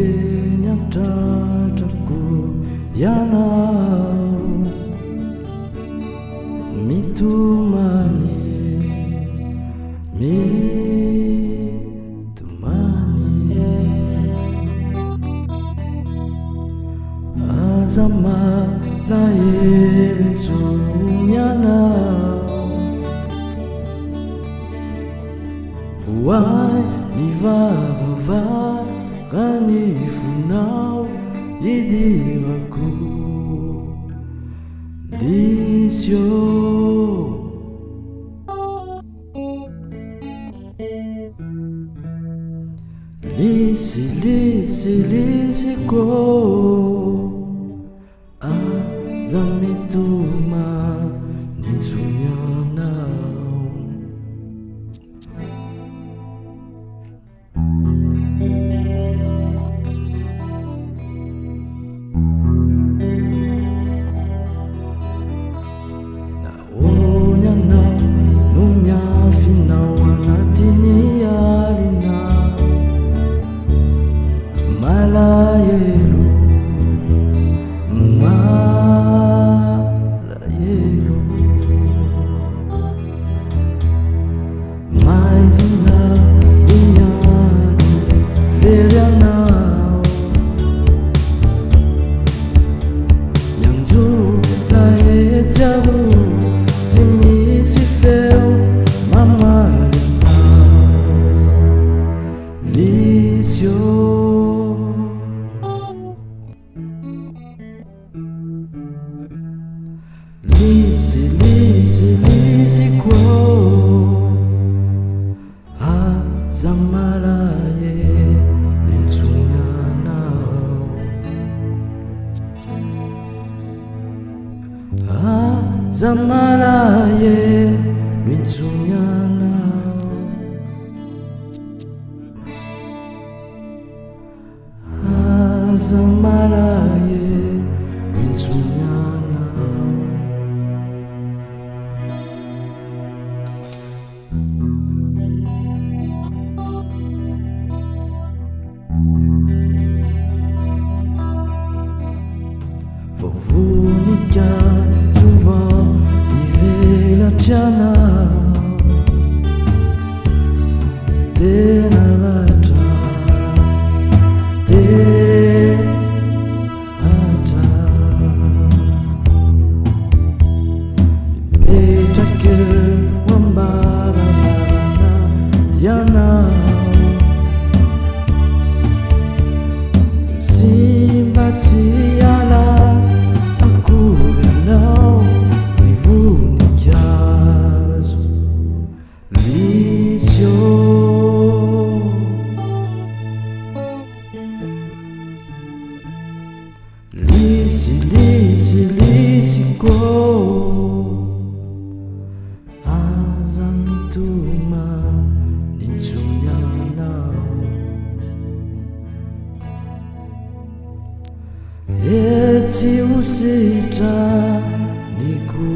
yenyatratrako ianao mitomany aza malahelo intsony ianao voay ny vavavavany fonao idirako lisio lisiko aza mitoma nintsony anao naony anao no miafinao anatiny alinao malahelo maizina iano very anao mianjola etsaro tsy misy feo mamaly anao lisio lisiko aza malahelo intsony anao aza malahelo intsony anao aza malahelo intsony anao vovonika souvent nivelatry anao tena ratra mipetraky eo ambaravarana ianao simba tsy alazo akory anao ny voninkazo lisio lisiko aza mitoma nintsony anao etsy ho sitrany ko